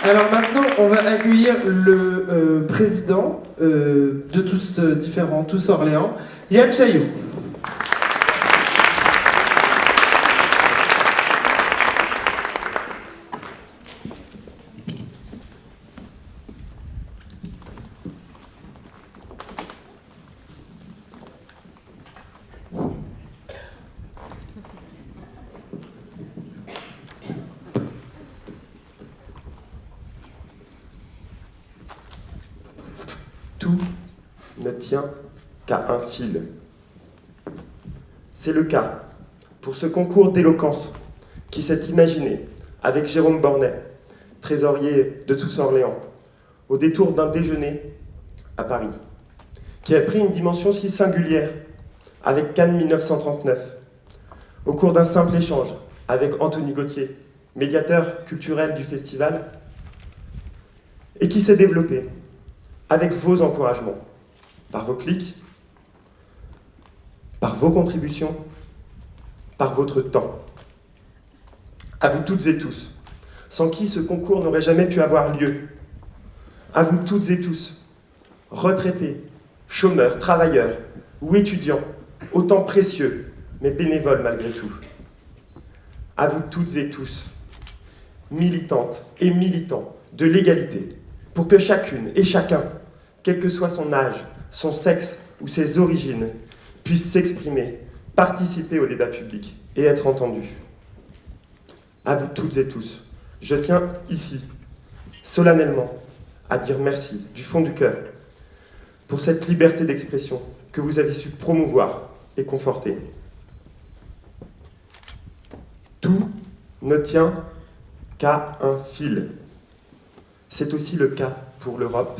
Alors maintenant, on va accueillir le président de tous différents, tous Orléans, Yann Chailloux. Tout ne tient qu'à un fil. C'est le cas pour ce concours d'éloquence qui s'est imaginé avec Jérôme Bornet, trésorier de Tous Orléans, au détour d'un déjeuner à Paris, qui a pris une dimension si singulière avec Cannes 1939, au cours d'un simple échange avec Anthony Gauthier, médiateur culturel du festival, et qui s'est développé avec vos encouragements, par vos clics, par vos contributions, par votre temps. À vous toutes et tous, sans qui ce concours n'aurait jamais pu avoir lieu. À vous toutes et tous, retraités, chômeurs, travailleurs ou étudiants, autant précieux, mais bénévoles malgré tout. À vous toutes et tous, militantes et militants de l'égalité, pour que chacune et chacun, quel que soit son âge, son sexe ou ses origines, puisse s'exprimer, participer au débat public et être entendu. À vous toutes et tous, je tiens ici, solennellement, à dire merci du fond du cœur pour cette liberté d'expression que vous avez su promouvoir et conforter. Tout ne tient qu'à un fil. C'est aussi le cas pour l'Europe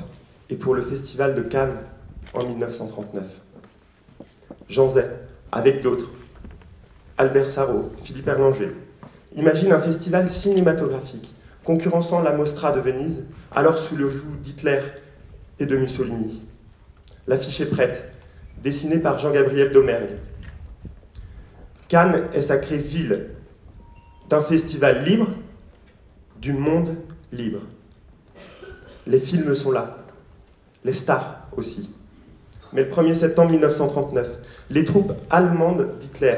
et pour le Festival de Cannes en 1939. Jean Zay, avec d'autres, Albert Sarraut, Philippe Erlanger, imagine un festival cinématographique concurrençant la Mostra de Venise, alors sous le joug d'Hitler et de Mussolini. L'affiche est prête, dessinée par Jean-Gabriel Domergue. Cannes est sacrée ville d'un festival libre, du monde libre. Les films sont là, les stars aussi. Mais le 1er septembre 1939, les troupes allemandes d'Hitler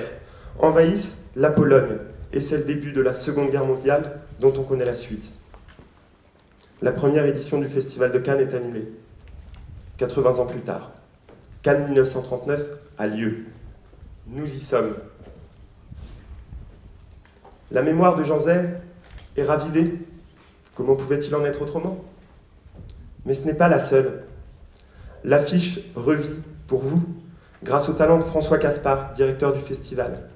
envahissent la Pologne et c'est le début de la Seconde Guerre mondiale dont on connaît la suite. La première édition du Festival de Cannes est annulée. 80 ans plus tard, Cannes 1939 a lieu. Nous y sommes. La mémoire de Jean Zay est ravivée. Comment pouvait-il en être autrement ? Mais ce n'est pas la seule. L'affiche revit pour vous, grâce au talent de François Caspar, directeur du festival.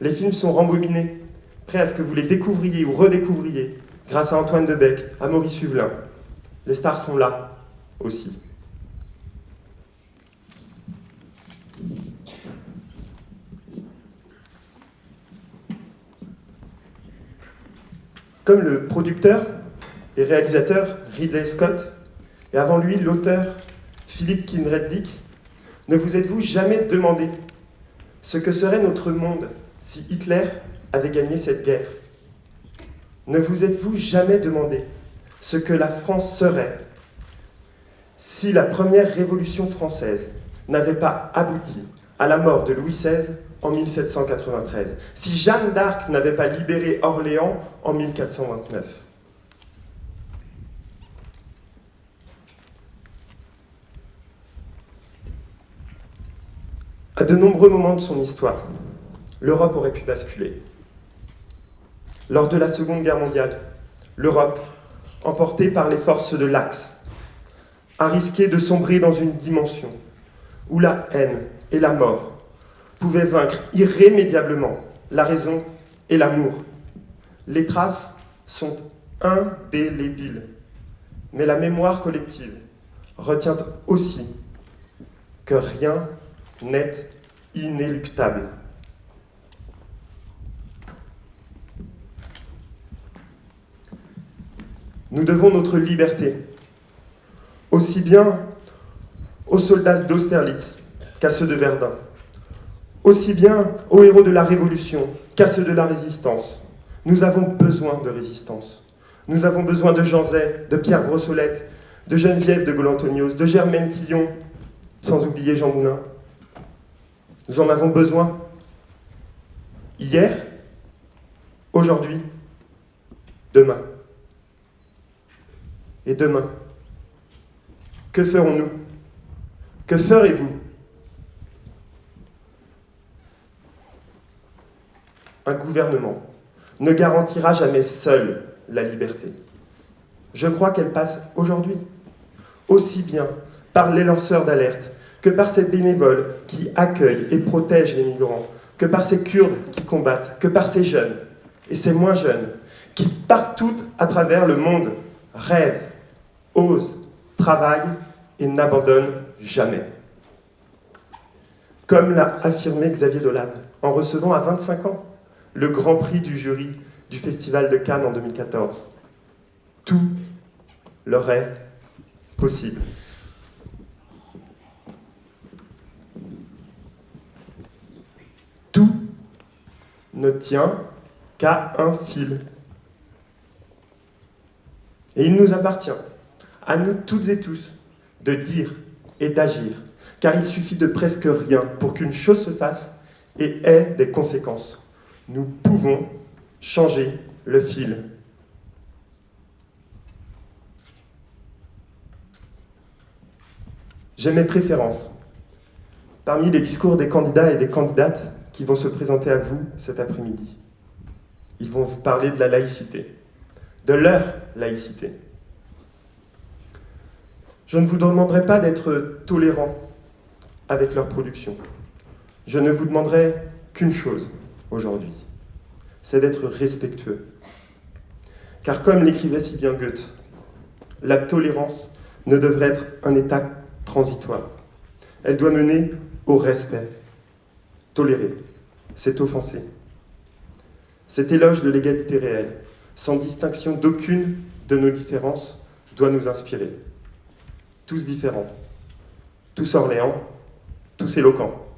Les films sont rembobinés, prêts à ce que vous les découvriez ou redécouvriez, grâce à Antoine Debec, à Maurice Huvelin. Les stars sont là, aussi. Comme le producteur et réalisateur Ridley Scott, et avant lui l'auteur Philippe Kinreddick, ne vous êtes-vous jamais demandé ce que serait notre monde si Hitler avait gagné cette guerre ? Ne vous êtes-vous jamais demandé ce que la France serait si la première révolution française n'avait pas abouti à la mort de Louis XVI en 1793, si Jeanne d'Arc n'avait pas libéré Orléans en 1429 ? À de nombreux moments de son histoire, l'Europe aurait pu basculer. Lors de la Seconde Guerre mondiale, l'Europe, emportée par les forces de l'Axe, a risqué de sombrer dans une dimension où la haine et la mort pouvaient vaincre irrémédiablement la raison et l'amour. Les traces sont indélébiles, mais la mémoire collective retient aussi que rien n'est inéluctable. Nous devons notre liberté, aussi bien aux soldats d'Austerlitz qu'à ceux de Verdun, aussi bien aux héros de la Révolution qu'à ceux de la Résistance. Nous avons besoin de résistance. Nous avons besoin de Jean Zay, de Pierre Brossolette, de Geneviève de Gaulle-Antonios, de Germaine Tillon, sans oublier Jean Moulin. Nous en avons besoin. Hier, aujourd'hui, demain. Et demain, que ferons-nous? Que ferez-vous? Un gouvernement ne garantira jamais seul la liberté. Je crois qu'elle passe aujourd'hui, aussi bien par les lanceurs d'alerte que par ces bénévoles qui accueillent et protègent les migrants, que par ces Kurdes qui combattent, que par ces jeunes et ces moins jeunes qui, partout à travers le monde, rêvent, osent, travaillent et n'abandonnent jamais. Comme l'a affirmé Xavier Dolan en recevant à 25 ans le grand prix du jury du Festival de Cannes en 2014. Tout leur est possible. Tout ne tient qu'à un fil. Et il nous appartient, à nous toutes et tous, de dire et d'agir, car il suffit de presque rien pour qu'une chose se fasse et ait des conséquences. Nous pouvons changer le fil. J'ai mes préférences. Parmi les discours des candidats et des candidates qui vont se présenter à vous cet après-midi, ils vont vous parler de la laïcité, de leur laïcité. Je ne vous demanderai pas d'être tolérant avec leur production. Je ne vous demanderai qu'une chose aujourd'hui, c'est d'être respectueux. Car comme l'écrivait si bien Goethe, la tolérance ne devrait être un état transitoire. Elle doit mener au respect. Tolérer, c'est offenser. Cet éloge de l'égalité réelle, sans distinction d'aucune de nos différences, doit nous inspirer. Tous différents, tous Orléans, tous éloquents.